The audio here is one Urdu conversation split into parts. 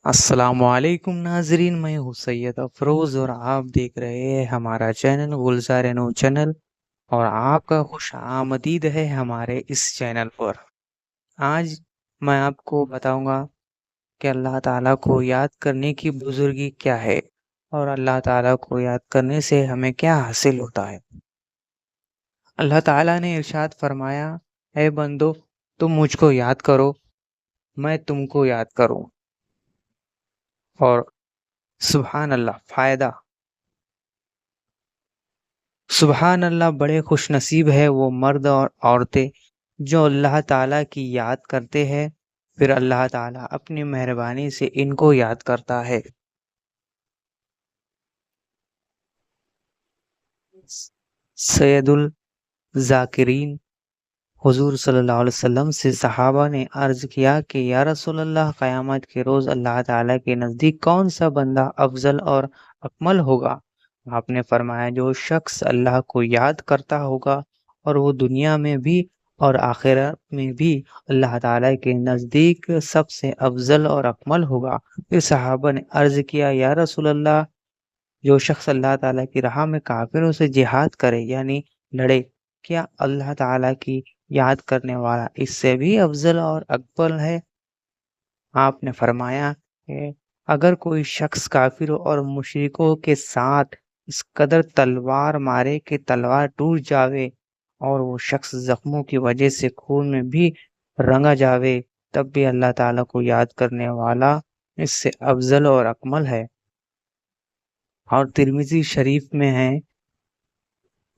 السلام علیکم ناظرین، میں ہوں سید افروز اور آپ دیکھ رہے ہیں ہمارا چینل گلزار نو چینل، اور آپ کا خوش آمدید ہے ہمارے اس چینل پر۔ آج میں آپ کو بتاؤں گا کہ اللہ تعالیٰ کو یاد کرنے کی بزرگی کیا ہے، اور اللہ تعالیٰ کو یاد کرنے سے ہمیں کیا حاصل ہوتا ہے۔ اللہ تعالیٰ نے ارشاد فرمایا، اے بندو تم مجھ کو یاد کرو، میں تم کو یاد کروں۔ اور سبحان اللہ، فائدہ، سبحان اللہ، بڑے خوش نصیب ہے وہ مرد اور عورتیں جو اللہ تعالیٰ کی یاد کرتے ہیں، پھر اللہ تعالیٰ اپنی مہربانی سے ان کو یاد کرتا ہے۔ سید الذاکرین حضور صلی اللہ علیہ وسلم سے صحابہ نے عرض کیا کہ یا رسول اللہ، قیامت کے روز اللہ تعالیٰ کے نزدیک کون سا بندہ افضل اور اکمل ہوگا؟ آپ نے فرمایا، جو شخص اللہ کو یاد کرتا ہوگا اور وہ دنیا میں بھی اور آخرت میں بھی اللہ تعالیٰ کے نزدیک سب سے افضل اور اکمل ہوگا۔ پھر صحابہ نے عرض کیا، یا رسول اللہ، جو شخص اللہ تعالیٰ کی راہ میں کافروں سے جہاد کرے یعنی لڑے، کیا اللہ تعالیٰ کی یاد کرنے والا اس سے بھی افضل اور اکمل ہے؟ آپ نے فرمایا کہ اگر کوئی شخص کافروں اور مشرکوں کے ساتھ اس قدر تلوار مارے کہ تلوار ٹوٹ جاوے اور وہ شخص زخموں کی وجہ سے خون میں بھی رنگا جاوے، تب بھی اللہ تعالیٰ کو یاد کرنے والا اس سے افضل اور اکمل ہے۔ اور ترمذی شریف میں ہے،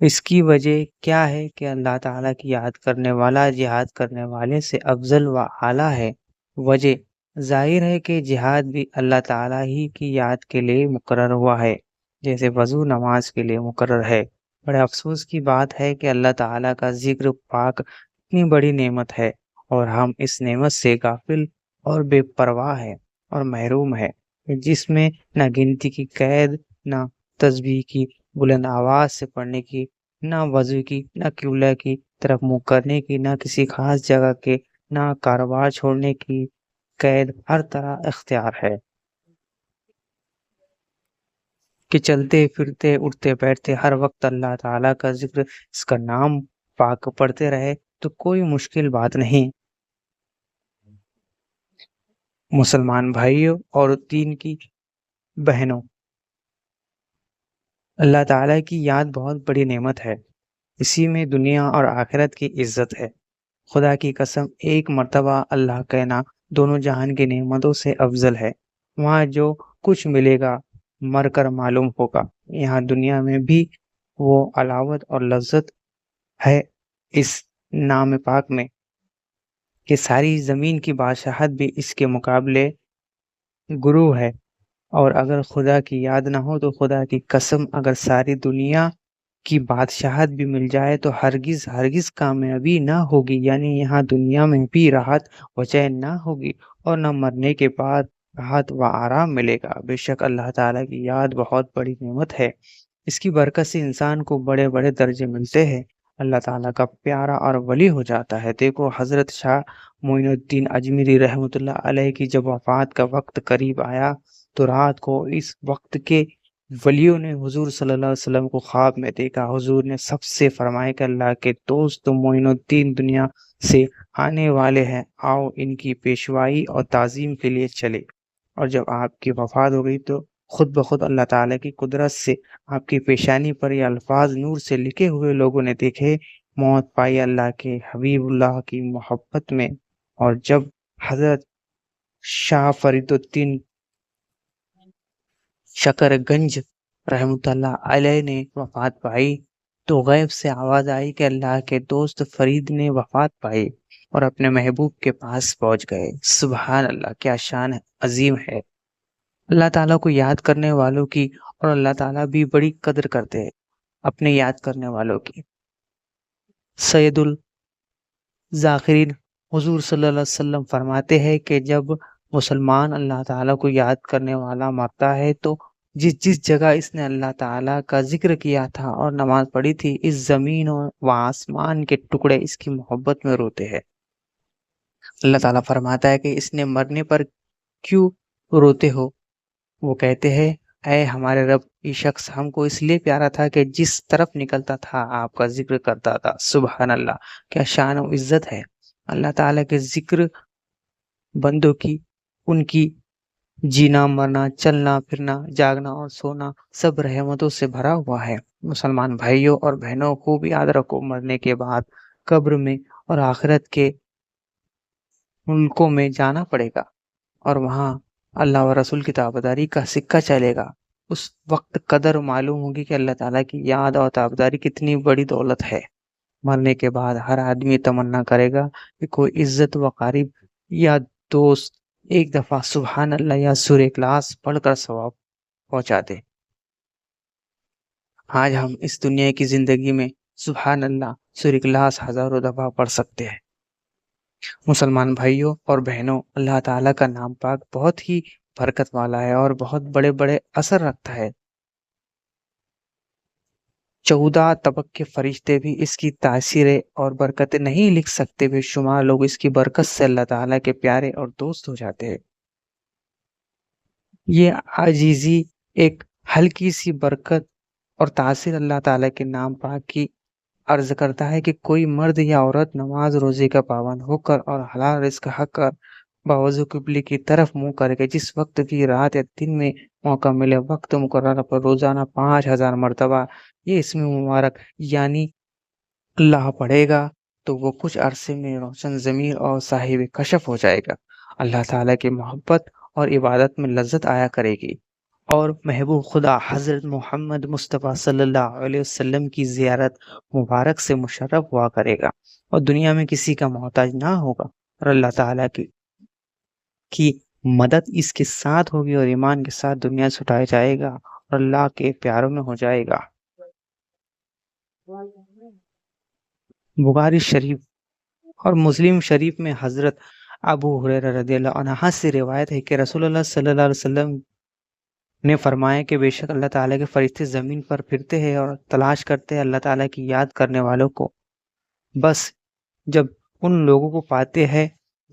اس کی وجہ کیا ہے کہ اللہ تعالیٰ کی یاد کرنے والا جہاد کرنے والے سے افضل و اعلیٰ ہے۔ وجہ ظاہر ہے کہ جہاد بھی اللہ تعالیٰ ہی کی یاد کے لیے مقرر ہوا ہے، جیسے وضو نماز کے لیے مقرر ہے۔ بڑے افسوس کی بات ہے کہ اللہ تعالیٰ کا ذکر پاک اتنی بڑی نعمت ہے اور ہم اس نعمت سے غافل اور بے پرواہ ہے اور محروم ہے، جس میں نہ گنتی کی قید، نہ تسبیح کی بلند آواز سے پڑھنے کی، نہ وضو کی، نہ قبلہ کی طرف منہ کرنے کی، نہ کسی خاص جگہ کے، نہ کاروبار چھوڑنے کی قید، ہر طرح اختیار ہے کہ چلتے پھرتے اٹھتے بیٹھتے ہر وقت اللہ تعالیٰ کا ذکر، اس کا نام پاک پڑھتے رہے تو کوئی مشکل بات نہیں۔ مسلمان بھائیوں اور دین کی بہنوں، اللہ تعالیٰ کی یاد بہت بڑی نعمت ہے، اسی میں دنیا اور آخرت کی عزت ہے۔ خدا کی قسم، ایک مرتبہ اللہ کہنا دونوں جہان کی نعمتوں سے افضل ہے۔ وہاں جو کچھ ملے گا مر کر معلوم ہوگا، یہاں دنیا میں بھی وہ علاوت اور لذت ہے اس نام پاک میں کہ ساری زمین کی بادشاہت بھی اس کے مقابلے گرو ہے۔ اور اگر خدا کی یاد نہ ہو تو خدا کی قسم، اگر ساری دنیا کی بادشاہت بھی مل جائے تو ہرگز ہرگز کامیابی نہ ہوگی، یعنی یہاں دنیا میں بھی راحت و چین نہ ہوگی اور نہ مرنے کے بعد راحت و آرام ملے گا۔ بے شک اللہ تعالیٰ کی یاد بہت بڑی نعمت ہے، اس کی برکت سے انسان کو بڑے بڑے درجے ملتے ہیں، اللہ تعالیٰ کا پیارا اور ولی ہو جاتا ہے۔ دیکھو، حضرت شاہ معین الدین اجمیری رحمۃ اللہ علیہ کی جب وفات کا وقت قریب آیا تو رات کو اس وقت کے ولیوں نے حضور صلی اللہ علیہ وسلم کو خواب میں دیکھا۔ حضور نے سب سے فرمایا کہ اللہ کے دوست معین الدین دنیا سے آنے والے ہیں، آؤ ان کی پیشوائی اور تعظیم کے لیے چلے۔ اور جب آپ کی وفات ہو گئی تو خود بخود اللہ تعالیٰ کی قدرت سے آپ کی پیشانی پر یہ الفاظ نور سے لکھے ہوئے لوگوں نے دیکھے، موت پائی اللہ کے حبیب اللہ کی محبت میں۔ اور جب حضرت شاہ فرید الدین شکر گنج رحمۃ اللہ علیہ نے وفات پائی تو غیب سے آواز آئی کہ اللہ کے دوست فرید نے وفات پائی اور اپنے محبوب کے پاس پہنچ گئے۔ سبحان اللہ، کیا شان عظیم ہے اللہ تعالیٰ کو یاد کرنے والوں کی، اور اللہ تعالیٰ بھی بڑی قدر کرتے ہیں اپنے یاد کرنے والوں کی۔ سید الذاکرین حضور صلی اللہ علیہ وسلم فرماتے ہیں کہ جب مسلمان اللہ تعالیٰ کو یاد کرنے والا مرتا ہے تو جس جگہ اس نے اللہ تعالیٰ کا ذکر کیا تھا اور نماز پڑھی تھی، اس زمین و آسمان کے ٹکڑے اس کی محبت میں روتے ہیں۔ اللہ تعالیٰ فرماتا ہے کہ اس نے مرنے پر کیوں روتے ہو، وہ کہتے ہیں اے ہمارے رب، یہ شخص ہم کو اس لیے پیارا تھا کہ جس طرف نکلتا تھا آپ کا ذکر کرتا تھا۔ سبحان اللہ، کیا شان و عزت ہے! اللہ تعالیٰ کے ذکر بندوں کی، ان کی جینا مرنا، چلنا پھرنا، جاگنا اور سونا سب رحمتوں سے بھرا ہوا ہے۔ مسلمان بھائیوں اور بہنوں، خوب یاد رکھو، مرنے کے بعد قبر میں اور آخرت کے ملکوں میں جانا پڑے گا، اور وہاں اللہ و رسول کی تابعداری کا سکہ چلے گا۔ اس وقت قدر معلوم ہوگی کہ اللہ تعالیٰ کی یاد اور تابعداری کتنی بڑی دولت ہے۔ مرنے کے بعد ہر آدمی تمنا کرے گا کہ کوئی عزت و قریب یا دوست ایک دفعہ سبحان اللہ یا سورہ اخلاص پڑھ کر ثواب پہنچا دے۔ آج ہم اس دنیا کی زندگی میں سبحان اللہ سورہ اخلاص ہزاروں دفعہ پڑھ سکتے ہیں۔ مسلمان بھائیوں اور بہنوں، اللہ تعالیٰ کا نام پاک بہت ہی برکت والا ہے اور بہت بڑے بڑے اثر رکھتا ہے۔ 14 طبق کے فرشتے بھی اس کی تاثیریں اور برکتیں نہیں لکھ سکتے، بے شمار لوگ اس کی برکت سے اللہ تعالیٰ کے پیارے اور دوست ہو جاتے ہیں۔ یہ عاجزی ایک ہلکی سی برکت اور تاثیر اللہ تعالیٰ کے نام پاک کی عرض کرتا ہے کہ کوئی مرد یا عورت نماز روزے کا پابند ہو کر اور حلال رزق حق کر باوضو قبلے کی طرف منہ کر کے جس وقت بھی رات یا دن میں موقع ملے وقت مقررہ پر روزانہ 5000 مرتبہ یہ اسم مبارک یعنی اللہ پڑھے گا تو وہ کچھ عرصے میں روشن ضمیر اور صاحب کشف ہو جائے گا۔ اللہ تعالیٰ کی محبت اور عبادت میں لذت آیا کرے گی، اور محبوب خدا حضرت محمد مصطفیٰ صلی اللہ علیہ وسلم کی زیارت مبارک سے مشرف ہوا کرے گا، اور دنیا میں کسی کا محتاج نہ ہوگا، اور اللہ تعالیٰ کی مدد اس کے ساتھ ہوگی، اور ایمان کے ساتھ دنیا سے اٹھایا جائے گا اور اللہ کے پیاروں میں ہو جائے گا۔ بخاری شریف اور مسلم شریف میں حضرت ابو ہریرہ رضی اللہ عنہ سے روایت ہے کہ رسول اللہ صلی اللہ علیہ وسلم نے فرمایا کہ بے شک اللہ تعالیٰ کے فرشتے زمین پر پھرتے ہیں اور تلاش کرتے ہیں اللہ تعالیٰ کی یاد کرنے والوں کو، بس جب ان لوگوں کو پاتے ہیں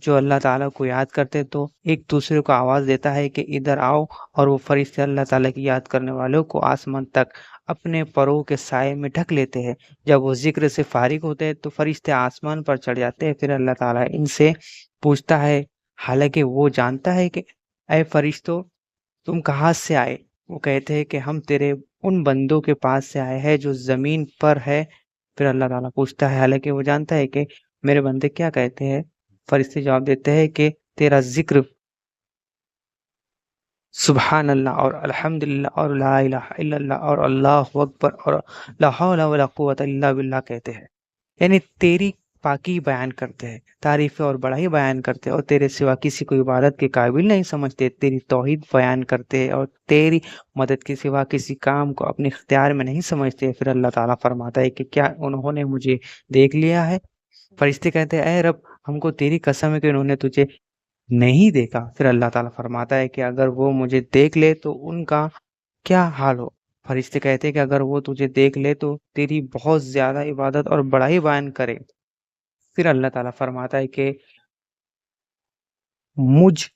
جو اللہ تعالیٰ کو یاد کرتے تو ایک دوسرے کو آواز دیتا ہے کہ ادھر آؤ، اور وہ فرشتے اللہ تعالیٰ کی یاد کرنے والوں کو آسمان تک اپنے پروں کے سائے میں ڈھک لیتے ہیں۔ جب وہ ذکر سے فارغ ہوتے ہیں تو فرشتے آسمان پر چڑھ جاتے ہیں، پھر اللہ تعالیٰ ان سے پوچھتا ہے، حالانکہ وہ جانتا ہے کہ اے فرشتوں تم کہاں سے آئے؟ وہ کہتے ہیں کہ ہم تیرے ان بندوں کے پاس سے آئے ہیں جو زمین پر ہے۔ پھر اللہ تعالیٰ پوچھتا ہے، حالانکہ وہ جانتا ہے کہ میرے بندے کیا کہتے ہیں؟ فرشتے جواب دیتے ہیں کہ تیرا ذکر سبحان اللہ اور الحمدللہ اور لا الہ الا اللہ اور اللہ اکبر اور لا حول ولا قوت الا باللہ کہتے ہیں، یعنی تیری پاکی بیان کرتے ہیں، تعریف اور بڑائی بیان کرتے ہیں، اور تیرے سوا کسی کو عبادت کے قابل نہیں سمجھتے، تیری توحید بیان کرتے ہیں، اور تیری مدد کے سوا کسی کام کو اپنے اختیار میں نہیں سمجھتے۔ پھر اللہ تعالیٰ فرماتا ہے کہ کیا انہوں نے مجھے دیکھ لیا ہے؟ فرشتے کہتے ہیں، اے رب ہم کو تیری قسم ہے کہ انہوں نے تجھے نہیں دیکھا۔ پھر اللہ تعالیٰ فرماتا ہے کہ اگر وہ مجھے دیکھ لے تو ان کا کیا حال ہو؟ فرشتے کہتے ہیں کہ اگر وہ تجھے دیکھ لے تو تیری بہت زیادہ عبادت اور بڑائی بیان کرے۔ پھر اللہ تعالیٰ فرماتا ہے کہ مجھ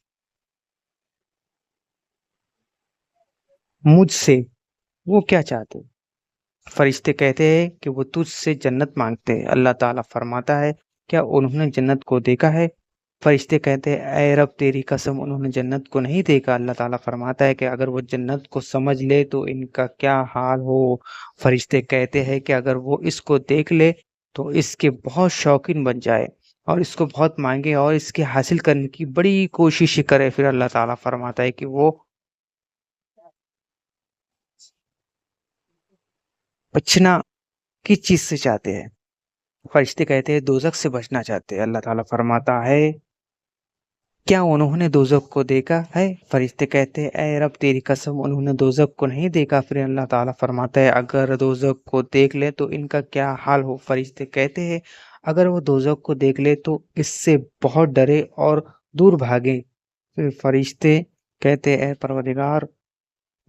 سے وہ کیا چاہتے؟ فرشتے کہتے ہیں کہ وہ تجھ سے جنت مانگتے ہیں۔ اللہ تعالیٰ فرماتا ہے کیا انہوں نے جنت کو دیکھا ہے؟ فرشتے کہتے ہیں اے رب تیری قسم انہوں نے جنت کو نہیں دیکھا۔ اللہ تعالیٰ فرماتا ہے کہ اگر وہ جنت کو سمجھ لے تو ان کا کیا حال ہو؟ فرشتے کہتے ہیں کہ اگر وہ اس کو دیکھ لے تو اس کے بہت شوقین بن جائے اور اس کو بہت مانگے اور اس کے حاصل کرنے کی بڑی کوشش کرے۔ پھر اللہ تعالیٰ فرماتا ہے کہ وہ بچنا کس چیز سے چاہتے ہیں؟ فرشتے کہتے ہیں دوزخ سے بچنا چاہتے ہیں۔ اللہ تعالیٰ فرماتا ہے کیا انہوں نے دوزخ کو دیکھا ہے؟ فرشتے کہتے ہیں اے رب تیری قسم انہوں نے دوزخ کو نہیں دیکھا۔ پھر اللہ تعالیٰ فرماتا ہے اگر دوزخ کو دیکھ لے تو ان کا کیا حال ہو؟ فرشتے کہتے ہیں اگر وہ دوزخ کو دیکھ لے تو اس سے بہت ڈرے اور دور بھاگے۔ پھر فرشتے کہتے اے پروردگار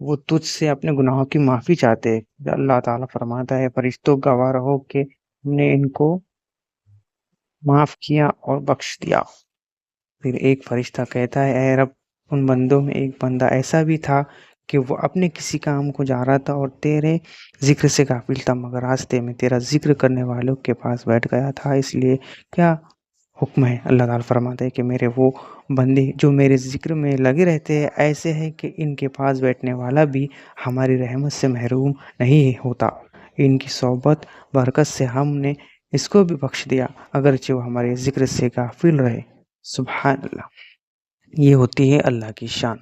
وہ تجھ سے اپنے گناہوں کی معافی چاہتے ہیں۔ اللہ تعالیٰ فرماتا ہے فرشتوں گواہ رہو کہ ہم نے ان کو معاف کیا اور بخش دیا۔ پھر ایک فرشتہ کہتا ہے اے رب ان بندوں میں ایک بندہ ایسا بھی تھا کہ وہ اپنے کسی کام کو جا رہا تھا اور تیرے ذکر سے غافل تھا، مگر راستے میں تیرا ذکر کرنے والوں کے پاس بیٹھ گیا تھا، اس لیے کیا حکم ہے؟ اللہ تعالیٰ فرماتے ہیں کہ میرے وہ بندے جو میرے ذکر میں لگے رہتے ہیں ایسے ہیں کہ ان کے پاس بیٹھنے والا بھی ہماری رحمت سے محروم نہیں ہوتا، ان کی صحبت برکت سے ہم نے اس کو بھی بخش دیا اگرچہ وہ ہمارے ذکر سے غافل رہے۔ سبحان اللہ، یہ ہوتی ہے اللہ کی شان۔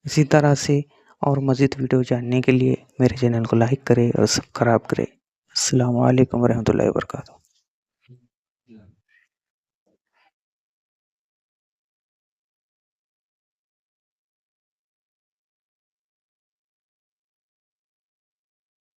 اسی طرح سے اور مزید ویڈیو جاننے کے لیے میرے چینل کو لائک کرے اور سبسکرائب کرے۔ السلام علیکم ورحمۃ اللہ وبرکاتہ۔